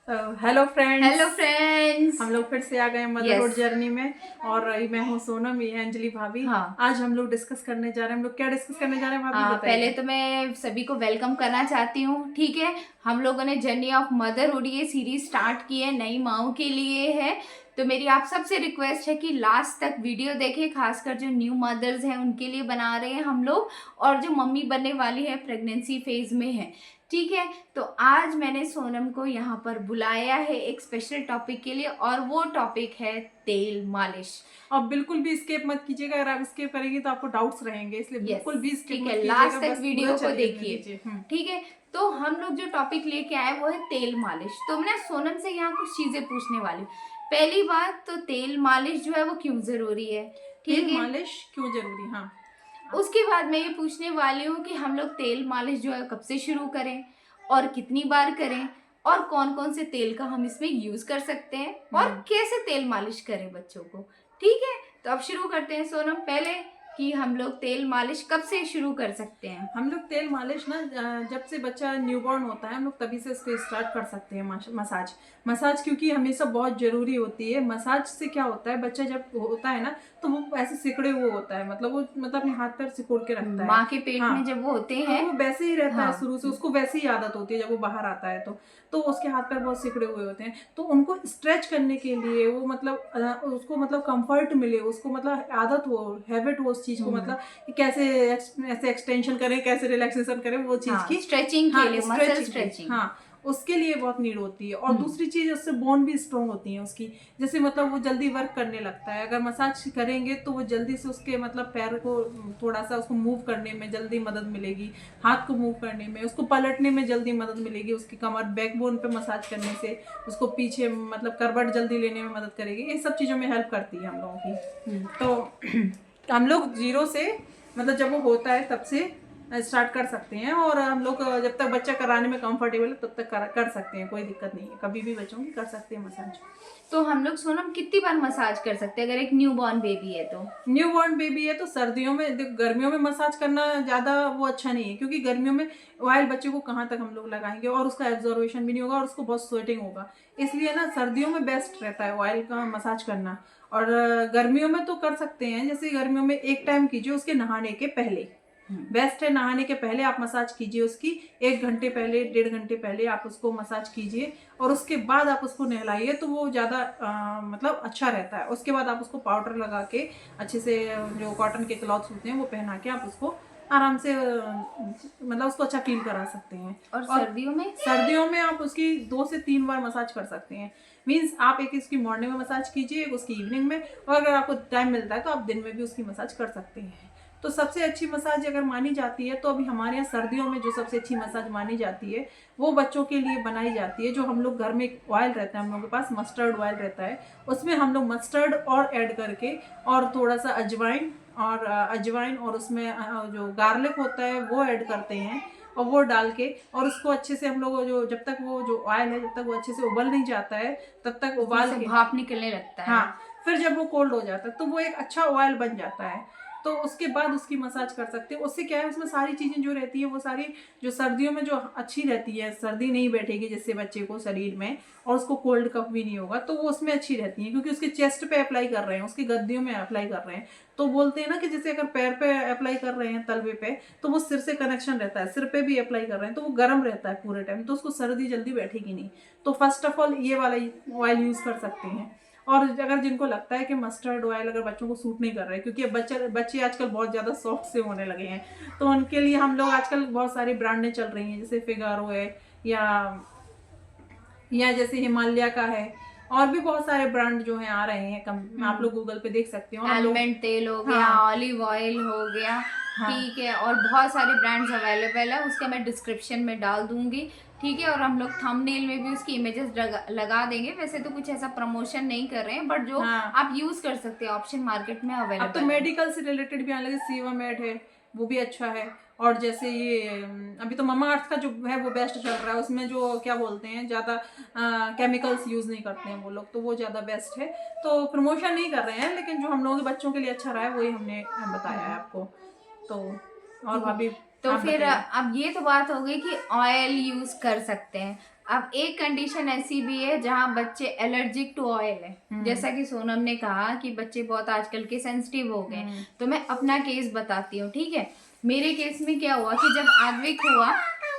Hello friends. Hello friends. हम लोग फिर से आ गए मदरहुड जर्नी में। और मैं हूँ सोनम, ये है अंजलि भाभी। हाँ। आज हम लोग डिस्कस करने जा रहे हैं। हम लोग क्या डिस्कस करने जा रहे हैं भाभी, पहले बताइए। तो मैं सभी को वेलकम करना चाहती हूँ। ठीक है, हम लोगों ने जर्नी ऑफ मदरहुड ये सीरीज स्टार्ट की है, नई माओ के लिए है। तो मेरी आप सबसे रिक्वेस्ट है कि लास्ट तक वीडियो देखें, खासकर जो न्यू मदर्स हैं उनके लिए बना रहे हैं हम लोग, और जो मम्मी बनने वाली है, प्रेगनेंसी फेज में है। ठीक है, तो आज मैंने सोनम को यहाँ पर बुलाया है एक स्पेशल टॉपिक के लिए, और वो टॉपिक है तेल मालिश। और बिल्कुल भी स्किप मत कीजिएगा। अगर आप स्किप करेंगे तो आपको डाउट्स रहेंगे, इसलिए यस, बिल्कुल भी स्किप ठीक मत है, कीजिएगा, लास्ट तक बस पूरा वीडियो को चलिए देखिए। दीजिए। ठीक है, तो हम लोग जो टॉपिक लेके आए वो है तेल मालिश। तो मैं सोनम से यहाँ कुछ चीजें पूछने वाली हूँ। पहली बात तो तेल मालिश जो है वो क्यों जरूरी है? ठीक तेल है, मालिश क्यों जरूरी? हाँ। उसके बाद मैं ये पूछने वाली हूँ कि हम लोग तेल मालिश जो है कब से शुरू करें और कितनी बार करें, और कौन कौन से तेल का हम इसमें यूज कर सकते हैं, और हम्म। कैसे तेल मालिश करें बच्चों को। ठीक है, तो अब शुरू करते हैं सोनम। पहले कि हम लोग तेल मालिश कब से शुरू कर सकते हैं? हम लोग तेल मालिश ना जब से बच्चा न्यूबॉर्न होता है हम लोग तभी से इसको स्टार्ट कर सकते हैं। मसाज मसाज क्योंकि हमेशा बहुत जरूरी होती है। मसाज से क्या होता है, बच्चा जब होता है ना तो वो ऐसे सिकुड़े हुए होता है, मतलब वो अपने हाथ पैर सिकुड़ के रखता है। माँ के पेट हाँ, में जब वो होते तो हैं। वो वैसे ही रहता है हाँ। शुरू से, उसको वैसे ही आदत होती है। जब वो बाहर आता है तो उसके हाथ पैर बहुत सिकुड़े हुए होते हैं, तो उनको स्ट्रेच करने के लिए वो मतलब उसको मतलब कंफर्ट मिले, उसको मतलब आदत हो, हैबिट हो उस चीज को, मतलब कि कैसे ऐसे एक्सटेंशन करें, कैसे रिलैक्सेशन करें वो चीज हाँ, की। स्ट्रेचिंग के हाँ, लिए, मसल स्ट्रेचिंग की, स्ट्रेचिंग। हाँ, उसके लिए बहुत नीड होती है। और दूसरी चीज, उससे बोन भी स्ट्रॉन्ग होती है उसकी। जैसे मतलब वो जल्दी वर्क करने लगता है। अगर मसाज करेंगे तो वो जल्दी से उसके मतलब पैर को थोड़ा सा उसको मूव करने में जल्दी मदद मिलेगी, हाथ को मूव करने में, उसको पलटने में जल्दी मदद मिलेगी, उसकी कमर बैकबोन पे मसाज करने से उसको पीछे मतलब करवट जल्दी लेने में मदद करेगी। ये सब चीज़ों में हेल्प करती है हम लोगों की। तो हम लोग जीरो से मतलब जब वो होता है तब से स्टार्ट कर सकते हैं। और हम लोग जब तक बच्चा कराने में कंफर्टेबल है तब तक कर सकते हैं, कोई दिक्कत नहीं है। कभी भी बच्चों की कर सकते हैं मसाज। तो हम लोग सोनम कितनी बार मसाज कर सकते हैं अगर एक न्यू बॉर्न बेबी है तो? न्यू बॉर्न बेबी है तो सर्दियों में, गर्मियों में मसाज करना ज़्यादा वो अच्छा नहीं है, क्योंकि गर्मियों में ऑयल बच्चे को कहाँ तक हम लोग लगाएंगे और उसका एब्जॉर्वेशन भी नहीं होगा और उसको बहुत स्वेटिंग होगा। इसलिए ना सर्दियों में बेस्ट रहता है ऑयल का मसाज करना। और गर्मियों में तो कर सकते हैं। जैसे गर्मियों में एक टाइम कीजिए उसके नहाने के पहले, बेस्ट है। नहाने के पहले आप मसाज कीजिए उसकी, 1 घंटे पहले, 1.5 घंटे पहले आप उसको मसाज कीजिए, और उसके बाद आप उसको नहलाइए तो वो ज़्यादा मतलब अच्छा रहता है। उसके बाद आप उसको पाउडर लगा के अच्छे से, जो कॉटन के क्लॉथ्स होते हैं वो पहना के आप उसको आराम से मतलब उसको अच्छा फील करा सकते हैं। और और सर्दियों में? सर्दियों में आप उसकी 2 से 3 बार मसाज कर सकते हैं। मीन्स आप एक इसकी मॉर्निंग में मसाज कीजिए, एक उसकी इवनिंग में, और अगर आपको टाइम मिलता है तो आप दिन में भी उसकी मसाज कर सकते हैं। तो सबसे अच्छी मसाज अगर मानी जाती है तो अभी हमारे यहाँ सर्दियों में जो सबसे अच्छी मसाज मानी जाती है वो बच्चों के लिए बनाई जाती है। जो हम लोग घर में ऑयल रहता है, हम लोगों के पास मस्टर्ड ऑयल रहता है, उसमें हम लोग मस्टर्ड और ऐड करके, और थोड़ा सा अजवाइन और उसमें जो गार्लिक होता है वो ऐड करते हैं, और वो डाल के और उसको अच्छे से हम लोग जो जब तक वो जो ऑयल है जब तक वो अच्छे से उबल नहीं जाता है तब तक उसमें उबाल से के, भाप निकलने लगता है। हाँ, फिर जब वो कोल्ड हो जाता है तो वो एक अच्छा ऑयल बन जाता है। तो उसके बाद उसकी मसाज कर सकते हैं। उससे क्या है, उसमें सारी चीज़ें जो रहती है वो सारी जो सर्दियों में जो अच्छी रहती है, सर्दी नहीं बैठेगी जिससे बच्चे को शरीर में, और उसको कोल्ड कफ भी नहीं होगा, तो वो उसमें अच्छी रहती है, क्योंकि उसके चेस्ट पे अप्लाई कर रहे हैं, उसकी गद्दियों में अप्लाई कर रहे हैं। तो बोलते हैं ना कि जैसे अगर पैर पे अप्लाई कर रहे हैं तलवे पे, तो वो सिर से कनेक्शन रहता है, सिर पे भी अप्लाई कर रहे हैं तो वो गर्म रहता है पूरे टाइम, तो उसको सर्दी जल्दी बैठेगी नहीं। तो फर्स्ट ऑफ ऑल ये वाला ऑयल यूज़ कर सकते हैं। और अगर जिनको लगता है कि मस्टर्ड ऑयल अगर बच्चों को सूट नहीं कर रहा है, क्योंकि बच्चे आजकल बहुत ज़्यादा सॉफ्ट से होने लगे हैं, तो उनके लिए हम लोग आजकल बहुत सारी ब्रांडें चल रही हैं, जैसे फिगारो है, या जैसे हिमालय का है, और भी बहुत सारे ब्रांड जो हैं आ रहे हैं कम, आप लोग गूगल पे देख सकते हो। और हम लोग, एलमेंट तेल हो गया, हाँ, ऑलिव ऑयल हो गया। हाँ, ठीक है, और बहुत सारे ब्रांड्स अवेलेबल है, उसका मैं डिस्क्रिप्शन में डाल दूंगी। ठीक है, और हम लोग थंबनेल में भी उसकी इमेजेस लगा देंगे। वैसे तो कुछ ऐसा प्रमोशन नहीं कर रहे हैं, बट जो हाँ। आप यूज कर सकते हैं, ऑप्शन मार्केट में अब तो अवेलेबल है। मेडिकल से रिलेटेड भी आने लगे, सीवामेड है, वो भी अच्छा है। और जैसे ये अभी तो ममा अर्थ का जो है वो बेस्ट चल रहा है, उसमें जो क्या बोलते हैं ज़्यादा केमिकल्स यूज़ नहीं करते हैं वो लोग, तो वो ज़्यादा बेस्ट है। तो प्रमोशन नहीं कर रहे हैं, लेकिन जो हम लोगों के बच्चों के लिए अच्छा रहा है वही हमने बताया है आपको। तो और ठीक है, भाभी तो आप फिर बताइए। अब ये तो बात हो गई कि ऑयल यूज कर सकते हैं। अब एक कंडीशन ऐसी भी है जहाँ बच्चे एलर्जिक टू ऑयल है, जैसा कि सोनम ने कहा कि बच्चे बहुत आजकल के सेंसिटिव हो गए। तो मैं अपना केस बताती हूँ, ठीक है। मेरे केस में क्या हुआ कि जब आद्विक हुआ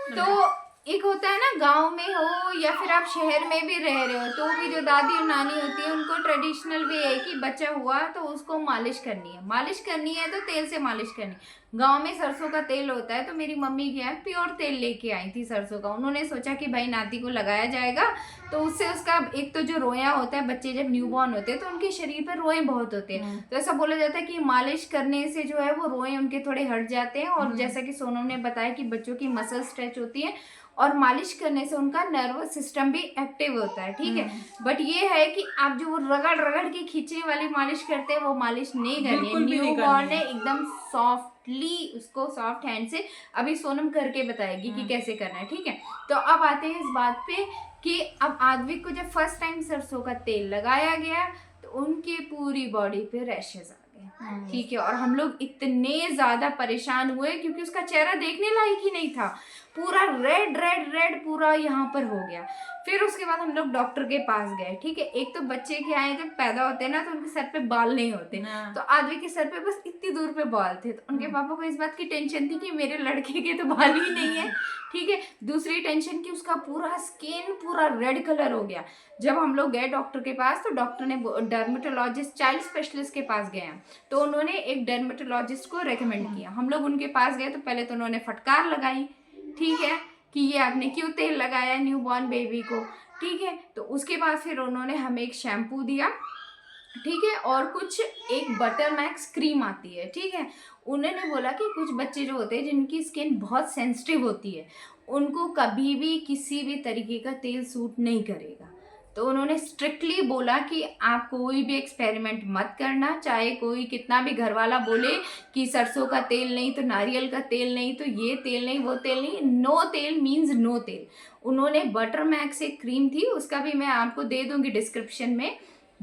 तो एक होता है ना, गांव में हो या फिर आप शहर में भी रह रहे हो, तो भी जो दादी और नानी होती है उनको ट्रेडिशनल वे है कि बच्चा हुआ तो उसको मालिश करनी है तो तेल से मालिश करनी। गांव में सरसों का तेल होता है, तो मेरी मम्मी क्या है प्योर तेल लेके आई थी सरसों का। उन्होंने सोचा कि भाई नाती को लगाया जाएगा तो उससे उसका एक तो जो रोया होता है, बच्चे जब न्यूबॉर्न होते हैं तो उनके शरीर पर रोए बहुत होते हैं, तो ऐसा बोला जाता है कि मालिश करने से जो है वो रोए उनके थोड़े हट जाते हैं। और जैसा कि सोनम ने बताया कि बच्चों की मसल स्ट्रेच होती है और मालिश करने से उनका नर्वस सिस्टम भी एक्टिव होता है, ठीक है। बट ये है कि आप जो रगड़ रगड़ के खींचने वाली मालिश करते हैं वो मालिश नहीं करनी है। बिल्कुल भी नहीं न्यूबॉर्न करनी है, एकदम सॉफ्टली उसको सॉफ्ट हैंड से, अभी सोनम करके बताएगी कि कैसे करना है, ठीक है। तो अब आते हैं इस बात पे कि अब आद्विक को जब फर्स्ट टाइम सरसों का तेल लगाया गया तो उनके पूरी बॉडी पे रैशेस आ गए, ठीक है। और हम लोग इतने ज्यादा परेशान हुए क्योंकि उसका चेहरा देखने लायक ही नहीं था, पूरा रेड रेड रेड पूरा यहाँ पर हो गया। फिर उसके बाद हम लोग डॉक्टर के पास गए, ठीक है। एक तो बच्चे क्या है जब पैदा होते हैं ना तो उनके सर पे बाल नहीं होते, तो आद्विक के सर पे बस इतनी दूर पे बाल थे, तो उनके पापा को इस बात की टेंशन थी कि मेरे लड़के के तो बाल ही नहीं है, ठीक है। दूसरी टेंशन कि उसका पूरा स्किन पूरा रेड कलर हो गया। जब हम लोग गए डॉक्टर के पास तो डॉक्टर ने डर्मेटोलॉजिस्ट चाइल्ड स्पेशलिस्ट के पास गए, तो उन्होंने एक डर्मेटोलॉजिस्ट को रेकमेंड किया। हम लोग उनके पास गए तो पहले तो उन्होंने फटकार लगाई, ठीक है, कि ये आपने क्यों तेल लगाया न्यूबॉर्न बेबी को, ठीक है। तो उसके बाद फिर उन्होंने हमें एक शैम्पू दिया, ठीक है, और कुछ एक बटर मैक्स क्रीम आती है, ठीक है। उन्होंने बोला कि कुछ बच्चे जो होते हैं जिनकी स्किन बहुत सेंसिटिव होती है उनको कभी भी किसी भी तरीके का तेल सूट नहीं करेगा। तो उन्होंने स्ट्रिक्टली बोला कि आप कोई भी एक्सपेरिमेंट मत करना, चाहे कोई कितना भी घर वाला बोले कि सरसों का तेल नहीं तो नारियल का तेल नहीं तो ये तेल नहीं वो तेल नहीं, नो तेल मीन्स नो तेल। उन्होंने बटर मैक्स एक क्रीम थी, उसका भी मैं आपको दे दूंगी डिस्क्रिप्शन में,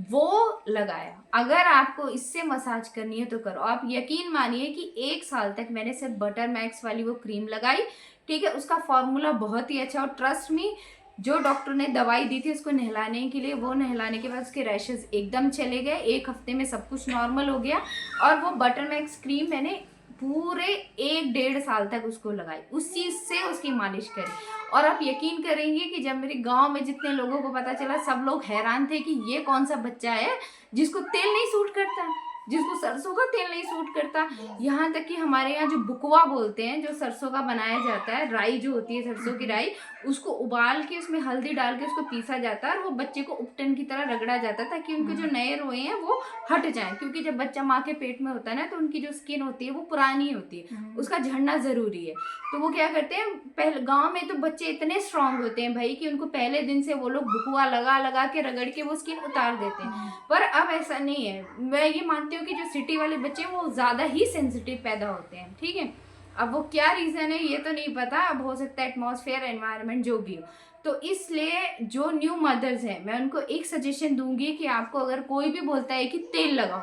वो लगाया। अगर आपको इससे मसाज करनी है तो करो। आप यकीन मानिए कि 1 साल तक मैंने सिर्फ बटर मैक्स वाली वो क्रीम लगाई, ठीक है। उसका फॉर्मूला बहुत ही अच्छा, और ट्रस्ट मी जो डॉक्टर ने दवाई दी थी उसको नहलाने के लिए, वो नहलाने के बाद उसके रैशेस एकदम चले गए, 1 हफ्ते में सब कुछ नॉर्मल हो गया। और वो बटर मैक्स क्रीम मैंने पूरे 1-1.5 साल तक उसको लगाई, उसी से उसकी मालिश करी। और आप यकीन करेंगे कि जब मेरे गांव में जितने लोगों को पता चला सब लोग हैरान थे कि ये कौन सा बच्चा है जिसको तेल नहीं सूट करता, जिसको सरसों का तेल नहीं सूट करता। यहाँ तक कि हमारे यहाँ जो बुकवा बोलते हैं, जो सरसों का बनाया जाता है, राई जो होती है सरसों की राई, उसको उबाल के उसमें हल्दी डाल के उसको पीसा जाता है और वो बच्चे को उपटन की तरह रगड़ा जाता है ताकि उनके जो नए रोए हैं वो हट जाएं। क्योंकि जब बच्चा माँ के पेट में होता है ना तो उनकी जो स्किन होती है वो पुरानी होती है, उसका झड़ना जरूरी है। तो वो क्या करते हैं, पहले गाँव में तो बच्चे इतने स्ट्रांग होते हैं भाई कि उनको पहले दिन से वो लोग बुकवा लगा लगा के रगड़ के वो स्किन उतार देते हैं। पर अब ऐसा नहीं है। मैं ये मानती हूँ कि जो सिटी वाले बच्चे हैं वो ज़्यादा ही सेंसिटिव पैदा होते हैं, ठीक है। अब वो क्या रीज़न है ये तो नहीं पता, अब हो सकता है एटमॉस्फेयर, एनवायरनमेंट जो भी हो। तो इसलिए जो न्यू मदर्स हैं मैं उनको एक सजेशन दूंगी कि आपको अगर कोई भी बोलता है कि तेल लगाओ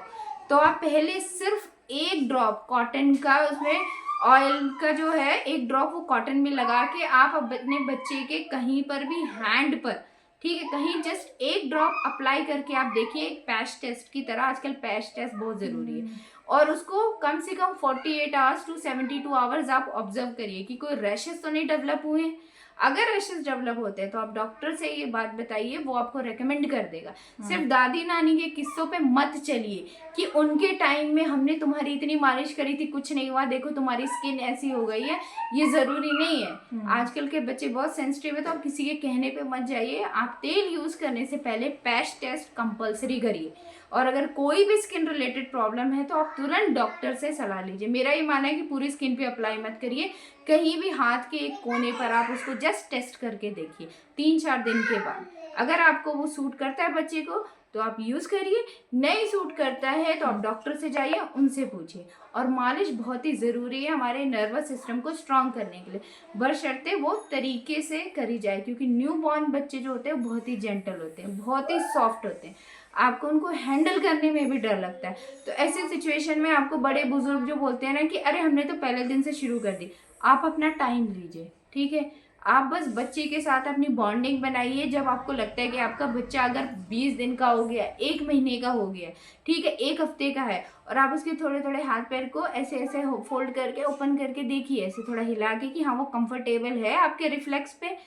तो आप पहले सिर्फ 1 ड्रॉप कॉटन का, उसमें ऑयल का जो है 1 ड्रॉप वो कॉटन में लगा के आप अपने बच्चे के कहीं पर भी हैंड पर, ठीक है, कहीं जस्ट 1 ड्रॉप अप्लाई करके आप देखिए, एक पैच टेस्ट की तरह, आजकल पैच टेस्ट बहुत ज़रूरी है। और उसको कम से कम 48 आवर्स टू 72 आवर्स आप ऑब्जर्व करिए कि कोई रैशेस तो नहीं डेवलप हुए हैं। अगर रैशेस डेवलप होते हैं तो आप डॉक्टर से ये बात बताइए, वो आपको रेकमेंड कर देगा। सिर्फ दादी नानी के किस्सों पे मत चलिए कि उनके टाइम में हमने तुम्हारी इतनी मालिश करी थी कुछ नहीं हुआ, देखो तुम्हारी स्किन ऐसी हो गई है, ये ज़रूरी नहीं है। आजकल के बच्चे बहुत सेंसिटिव है, तो आप किसी के कहने पे मत जाइए। आप तेल यूज़ करने से पहले पैच टेस्ट कंपलसरी करिए, और अगर कोई भी स्किन रिलेटेड प्रॉब्लम है तो आप तुरंत डॉक्टर से सलाह लीजिए। मेरा ये मानना है कि पूरी स्किन पे अप्लाई मत करिए, कहीं भी हाथ के एक कोने पर आप उसको जस्ट टेस्ट करके देखिए 3-4 दिन के बाद। अगर आपको वो सूट करता है बच्चे को तो आप यूज़ करिए, नहीं सूट करता है तो आप डॉक्टर से जाइए, उनसे पूछिए। और मालिश बहुत ही ज़रूरी है हमारे नर्वस सिस्टम को स्ट्रॉन्ग करने के लिए, बशर्ते वो तरीके से करी जाए, क्योंकि न्यू बॉर्न बच्चे जो होते हैं बहुत ही जेंटल होते हैं, बहुत ही सॉफ्ट होते हैं, आपको उनको हैंडल करने में भी डर लगता है। तो ऐसे सिचुएशन में आपको बड़े बुजुर्ग जो बोलते हैं ना कि अरे हमने तो पहले दिन से शुरू कर दी, आप अपना टाइम लीजिए, ठीक है। आप बस बच्चे के साथ अपनी बॉन्डिंग बनाइए। जब आपको लगता है कि आपका बच्चा अगर 20 दिन का हो गया, 1 महीने का हो गया, ठीक है, 1 हफ्ते का है, और आप उसके थोड़े थोड़े हाथ पैर को ऐसे ऐसे फोल्ड करके ओपन करके देखिए, ऐसे थोड़ा हिला के कि हाँ वो कंफर्टेबल है आपके रिफ्लेक्स पे।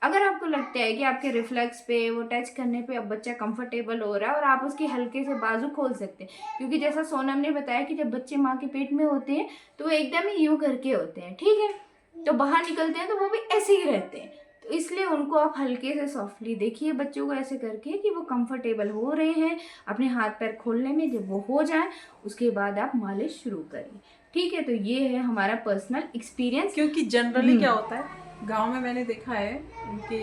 अगर आपको लगता है कि आपके रिफ्लेक्स पे वो टच करने पे अब बच्चा कंफर्टेबल हो रहा है, और आप उसके हल्के से बाजू खोल सकते हैं, क्योंकि जैसा सोनम ने बताया कि जब बच्चे माँ के पेट में होते हैं तो वो एकदम ही यूं करके होते हैं, ठीक है, तो बाहर निकलते हैं तो वो भी ऐसे ही रहते हैं। तो इसलिए उनको आप हल्के से सॉफ्टली देखिए बच्चों को ऐसे करके कि वो कंफर्टेबल हो रहे हैं अपने हाथ पैर खोलने में। जब वो हो जाए उसके बाद आप मालिश शुरू करिए, ठीक है। तो ये है हमारा पर्सनल एक्सपीरियंस। क्योंकि जनरली क्या होता है गांव में, मैंने देखा है कि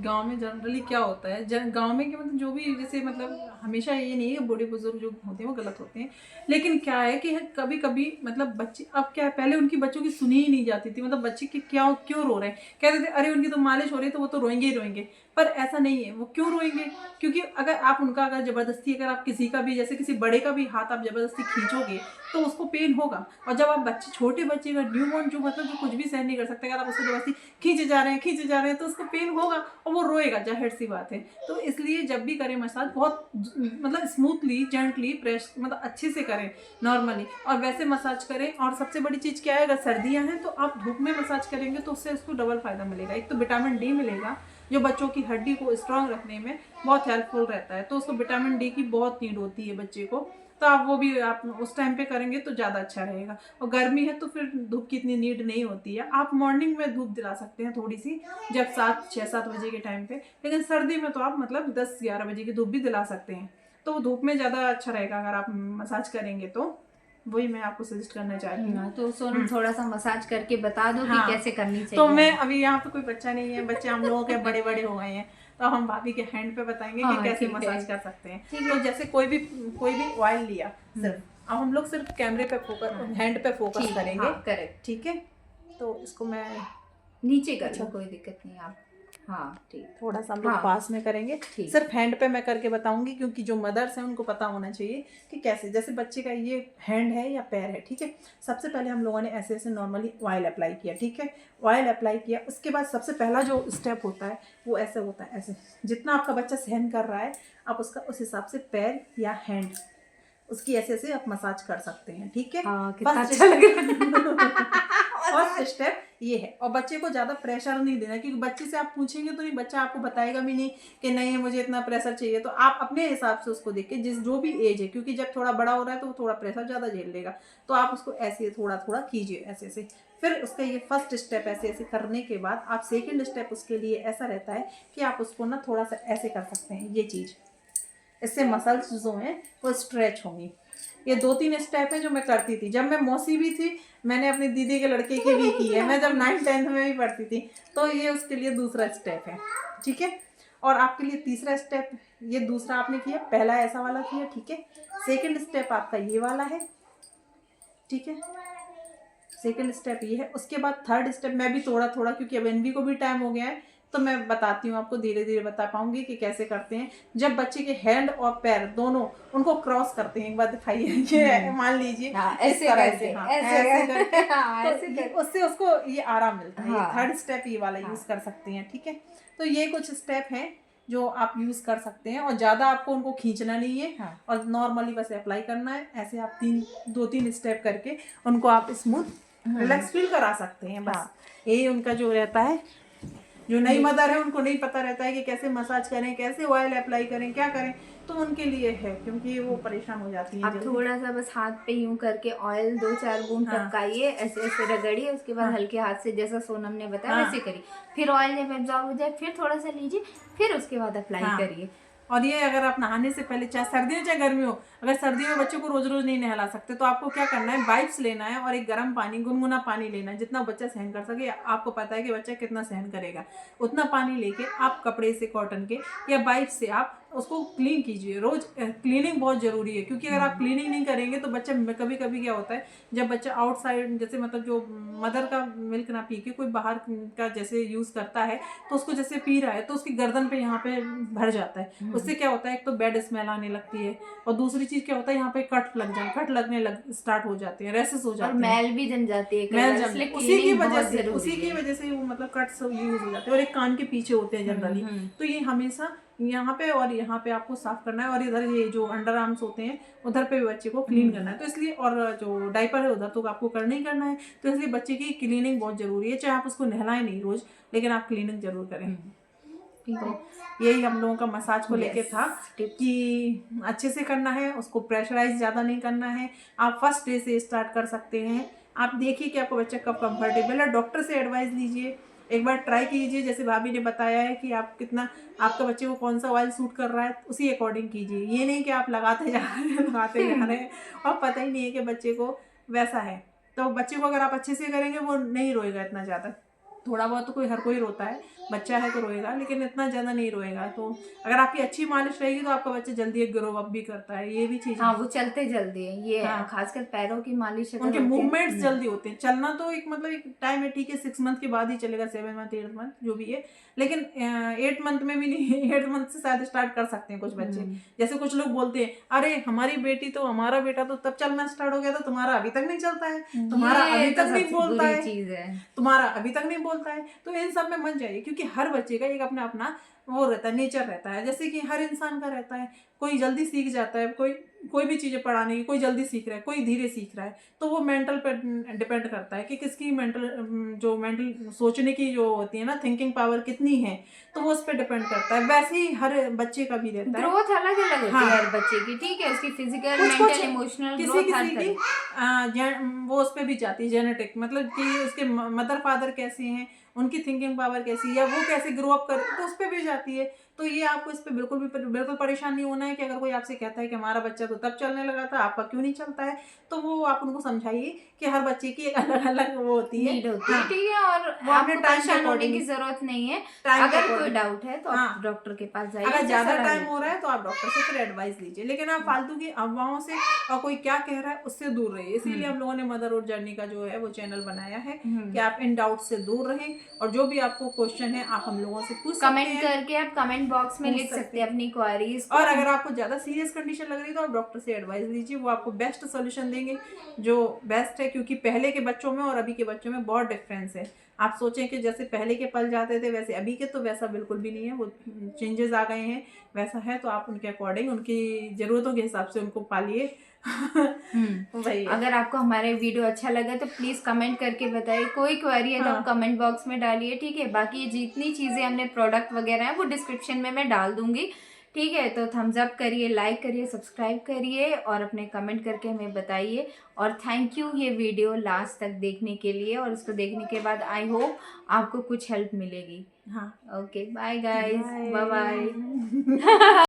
गांव में जनरली क्या होता है, गांव में कि मतलब जो भी जैसे मतलब हमेशा ये नहीं है कि बूढ़े बुजुर्ग जो होते हैं वो गलत होते हैं, लेकिन क्या है कि कभी कभी मतलब बच्चे, अब क्या है, पहले उनकी बच्चों की सुनी ही नहीं जाती थी, मतलब बच्चे के क्या क्यों रो रहे हैं, कहते थे अरे उनकी तो मालिश हो रही है तो वो तो रोएंगे ही रोएंगे। पर ऐसा नहीं है, वो क्यों रोएंगे, क्योंकि अगर आप उनका अगर जबरदस्ती, अगर आप किसी का भी जैसे किसी बड़े का भी हाथ आप जबरदस्ती खींचोगे तो उसको पेन होगा। और जब आप बच्चे, छोटे बच्चे का, न्यूबॉर्न जो मतलब जो कुछ भी सहन नहीं कर सकते, अगर आप उसको जबरदस्ती खींचे जा रहे हैं तो उसको पेन होगा और वो रोएगा, जाहिर सी बात है। तो इसलिए जब भी करें मसाज बहुत मतलब स्मूथली, जेंटली, प्रेस मतलब अच्छे से करें नॉर्मली, और वैसे मसाज करें। और सबसे बड़ी चीज़ क्या है, अगर सर्दियाँ हैं तो आप धूप में मसाज करेंगे तो उससे उसको डबल फायदा मिलेगा। एक तो विटामिन डी मिलेगा जो बच्चों की हड्डी को स्ट्रांग रखने में बहुत हेल्पफुल रहता है, तो उसको विटामिन डी की बहुत नीड होती है बच्चे को, तो आप वो भी आप उस टाइम पे करेंगे तो ज़्यादा अच्छा रहेगा। और गर्मी है तो फिर धूप की इतनी नीड नहीं होती है, आप मॉर्निंग में धूप दिला सकते हैं थोड़ी सी, जब 6-7 बजे के टाइम पे, लेकिन सर्दी में तो आप मतलब 10-11 बजे की धूप भी दिला सकते हैं, तो वो धूप में ज़्यादा अच्छा रहेगा अगर आप मसाज करेंगे तो। वही मैं आपको सजेस्ट करना चाह रही हूँ। तो सोनम थोड़ा सा मसाज करके बता दो हाँ, कि कैसे करनी चाहिए। तो मैं अभी यहाँ पे कोई बच्चा नहीं है, बच्चे हम लोगों के बड़े बड़े हो गए हैं, तो हम भाभी के हैंड पे बताएंगे कि कैसे मसाज कर सकते हैं। तो जैसे कोई भी ऑयल लिया, सिर्फ अब हम लोग सिर्फ कैमरे पे फोकस, हैंड पे फोकस करेंगे, करेक्ट, ठीक है। तो इसको मैं नीचे कर लो, कोई दिक्कत नहीं, आप हाँ ठीक, थोड़ा सा हम लोग पास में करेंगे, सिर्फ हैंड पे मैं करके बताऊंगी, क्योंकि जो मदर्स हैं उनको पता होना चाहिए कि कैसे, जैसे बच्चे का ये हैंड है या पैर है, ठीक है। सबसे पहले हम लोगों ने ऐसे ऐसे नॉर्मली ऑयल अप्लाई किया, ठीक है, ऑयल अप्लाई किया, उसके बाद सबसे पहला जो स्टेप होता है वो ऐसे होता है, ऐसे जितना आपका बच्चा सहन कर रहा है आप उसका उस हिसाब से पैर या हैंड उसकी ऐसे ऐसे आप मसाज कर सकते हैं, ठीक है। फर्स्ट स्टेप ये है। और बच्चे को ज़्यादा प्रेशर नहीं देना, क्योंकि बच्चे से आप पूछेंगे तो नहीं, बच्चा आपको बताएगा भी नहीं कि नहीं मुझे इतना प्रेशर चाहिए, तो आप अपने हिसाब से उसको देख के, जो भी एज है, क्योंकि जब थोड़ा बड़ा हो रहा है तो वो थोड़ा प्रेशर ज़्यादा झेल लेगा, तो आप उसको ऐसे थोड़ा थोड़ा कीजिए, ऐसे ऐसे। फिर उसका ये फर्स्ट स्टेप ऐसे ऐसे करने के बाद आप सेकेंड स्टेप उसके लिए ऐसा रहता है कि आप उसको ना थोड़ा सा ऐसे कर सकते हैं, ये चीज़, इससे मसल्स जो हैं वो स्ट्रेच होंगी। ये 2-3 स्टेप है जो मैं करती थी जब मैं मौसी भी थी, मैंने अपनी दीदी के लड़के की भी की है, मैं जब 9th-10th में भी पढ़ती थी, तो ये उसके लिए दूसरा स्टेप है, ठीक है। और आपके लिए तीसरा स्टेप, ये दूसरा आपने किया, पहला ऐसा वाला किया, ठीक है। सेकंड स्टेप आपका ये वाला है, ठीक है, सेकंड स्टेप ये है। उसके बाद थर्ड स्टेप मैं भी थोड़ा थोड़ा, क्योंकि अब एनवी को भी टाइम हो गया है, तो मैं बताती हूँ आपको, धीरे धीरे बता पाऊंगी कि कैसे करते हैं। जब बच्चे के हैंड और पैर दोनों उनको क्रॉस करते हैं, एक बार दिखाइए, ये मान लीजिए ऐसे करके, तो उससे उसको ये आराम मिलता है। ये थर्ड स्टेप ये वाला यूज कर सकते हैं, ठीक है। तो ये कुछ स्टेप हैं जो आप यूज कर सकते हैं, और ज्यादा आपको उनको खींचना नहीं है, और नॉर्मली बस अप्लाई करना है। ऐसे आप 2-3 स्टेप करके उनको आप स्मूथ रिलैक्स फील करा सकते हैं, बस यही उनका जो रहता है। जो नई मदर है उनको नहीं पता रहता है कि कैसे मसाज करें, कैसे ऑयल अप्लाई करें, क्या करें, तो उनके लिए है, क्योंकि वो परेशान हो जाती है। आप थोड़ा सा बस हाथ पे यूं करके ऑयल 2-4 बूंद टपकाइए, ऐसे ऐसे रगड़िए, उसके बाद हल्के हाथ से जैसा सोनम ने बताया वैसे करिए। फिर ऑयल जब एब्जॉर्ब हो जाए फिर थोड़ा सा लीजिए, फिर उसके बाद अप्लाई करिए। और ये अगर आप नहाने से पहले, चाहे सर्दी हो चाहे गर्मी हो, अगर सर्दियों में बच्चों को रोज रोज नहीं नहला सकते, तो आपको क्या करना है, वाइप्स लेना है और एक गर्म पानी, गुनगुना पानी लेना है, जितना बच्चा सहन कर सके। आपको पता है कि बच्चा कितना सहन करेगा, उतना पानी लेके आप कपड़े से, कॉटन के या वाइप से आप उसको क्लीन कीजिए। रोज क्लीनिंग बहुत ज़रूरी है, क्योंकि अगर आप क्लीनिंग नहीं करेंगे तो बच्चा, कभी कभी क्या होता है जब बच्चा आउटसाइड, जैसे मतलब जो मदर का मिल्क ना पी के कोई बाहर का जैसे यूज़ करता है, तो उसको जैसे पी रहा है तो उसकी गर्दन पे यहाँ पे भर जाता है। उससे क्या होता है, एक तो बैड स्मेल आने लगती है, और दूसरी चीज़ क्या होता है, यहाँ पे कट लगने स्टार्ट हो जाते हैं, रैसेस हो और जाते हैं, मैल भी जम जाती है कई मैल बार, जम, इसलिए उसी की क्लीनिंग वजह बहुत से जरूरी है। वो मतलब कट्स यूज हो जाते हैं, और एक कान के पीछे होते हैं जनरली। तो ये हमेशा यहाँ पे और यहाँ पे आपको साफ करना है, और इधर ये जो अंडर आर्म्स होते हैं उधर पे भी बच्चे को क्लीन करना है। तो इसलिए, और जो डायपर है उधर तो आपको करना ही करना है, तो इसलिए बच्चे की क्लीनिंग बहुत जरूरी है। चाहे आप उसको नहलाएं नहीं रोज, लेकिन आप क्लीनिंग जरूर करें। तो यही हम लोगों का मसाज को लेके था कि अच्छे से करना है, उसको प्रेशराइज ज़्यादा नहीं करना है। आप फर्स्ट डे से स्टार्ट कर सकते हैं। आप देखिए कि आपका बच्चा कब कंफर्टेबल है, डॉक्टर से एडवाइस लीजिए, एक बार ट्राई कीजिए। जैसे भाभी ने बताया है कि आप कितना, आपका बच्चे को कौन सा ऑयल सूट कर रहा है, उसी अकॉर्डिंग कीजिए। ये नहीं कि आप लगाते जा रहे हैं और पता ही नहीं है कि बच्चे को वैसा है। तो बच्चे को अगर आप अच्छे से करेंगे वो नहीं रोएगा इतना ज़्यादा। थोड़ा बहुत तो हर कोई रोता है, बच्चा है तो रोएगा, लेकिन इतना ज़्यादा नहीं रोएगा। तो अगर आपकी अच्छी मालिश रहेगी तो आपका बच्चा जल्दी ग्रो अप भी करता है, ये भी चीज़ हाँ, है। वो चलते जल्दी है, ये हाँ, खासकर पैरों की मालिश अगर उनके होती है। मूवमेंट्स जल्दी होते हैं। चलना तो एक मतलब एक टाइम है, ठीक है, 6 मंथ के बाद ही चलेगा, 7 मंथ 8 मंथ जो भी है, लेकिन 8 मंथ में भी नहीं 8 मंथ से शायद स्टार्ट कर सकते हैं कुछ बच्चे। जैसे कुछ लोग बोलते हैं, अरे हमारी बेटी तो, हमारा बेटा तो तब चलना स्टार्ट हो गया था, तुम्हारा अभी तक नहीं चलता है, तुम्हारा अभी तक नहीं बोलता है, चीज है, तुम्हारा अभी तक नहीं बोलता है। तो इन सब में मत जाइए, क्योंकि हर बच्चे का एक अपना अपना वो रहता है, नेचर रहता है, जैसे कि हर इंसान का रहता है। कोई जल्दी सीख जाता है, कोई भी चीज़ें पढ़ाने की, कोई जल्दी सीख रहा है, कोई धीरे सीख रहा है। तो वो मेंटल पे डिपेंड करता है कि किसकी मेंटल सोचने की जो होती है ना, थिंकिंग पावर कितनी है, तो वो उस पर डिपेंड करता है। वैसे ही हर बच्चे का भी रहता है, ग्रोथ अलग अलग होती है हर बच्चे की, ठीक है, उसकी फिजिकल, मेंटल, इमोशनल ग्रोथ हर किसी की वो उस पर भी जाती है, जेनेटिक, मतलब कि उसके मदर फादर कैसे हैं, उनकी थिंकिंग पावर कैसी है, या वो कैसे ग्रो अप कर, तो उस पर भी जाती है। तो ये आपको इस पर बिल्कुल परेशान नहीं होना है कि अगर कोई आपसे कहता है कि हमारा बच्चा तो तब चलने लगा था, आपका क्यों नहीं चलता है, तो वो आप उनको समझाइए कि हर बच्चे की एक अलग अलग वो होती है, नीड होती है, ठीक है, और वो अपने आपको टाइम परेशान होने की जरूरत नहीं है। अगर कोई डाउट है तो आप डॉक्टर के पास जाइए। अगर ज्यादा टाइम हो रहा है तो आप डॉक्टर से फिर एडवाइस लीजिए, लेकिन आप फालतू की अफवाहों से और कोई क्या कह रहा है उससे दूर रहिए। इसीलिए हम लोगों ने मदरहुड जर्नी का जो है वो चैनल बनाया है कि आप इन डाउट से दूर रहें, और जो भी आपको क्वेश्चन है आप हम लोगों से पूछ सकते हैं, कमेंट करके आप कमेंट बॉक्स में लिख सकते हैं अपनी क्वेरीज। और अगर आपको ज्यादा सीरियस कंडीशन लग रही है तो आप डॉक्टर से एडवाइस लीजिए, वो आपको बेस्ट सोल्यूशन देंगे, जो बेस्ट है। क्योंकि पहले के बच्चों में और अभी के बच्चों में बहुत डिफरेंस है। आप सोचें कि जैसे पहले के पल जाते थे वैसे अभी के, तो वैसा बिल्कुल भी नहीं है, वो चेंजेस आ गए हैं, वैसा है। तो आप उनके अकॉर्डिंग, उनकी ज़रूरतों के हिसाब से उनको पालिए। वही है। अगर आपको हमारे वीडियो अच्छा लगा तो प्लीज़ कमेंट करके बताइए। कोई क्वेरी है तो आप कमेंट बॉक्स में डालिए, ठीक है। बाकी जितनी चीज़ें हमने प्रोडक्ट वगैरह हैं वो डिस्क्रिप्शन में मैं डाल दूंगी, ठीक है। तो थम्स अप करिए, लाइक करिए, सब्सक्राइब करिए और अपने कमेंट करके हमें बताइए। और थैंक यू ये वीडियो लास्ट तक देखने के लिए, और इसको देखने के बाद आई होप आपको कुछ हेल्प मिलेगी। हाँ, okay, bye guys, bye bye.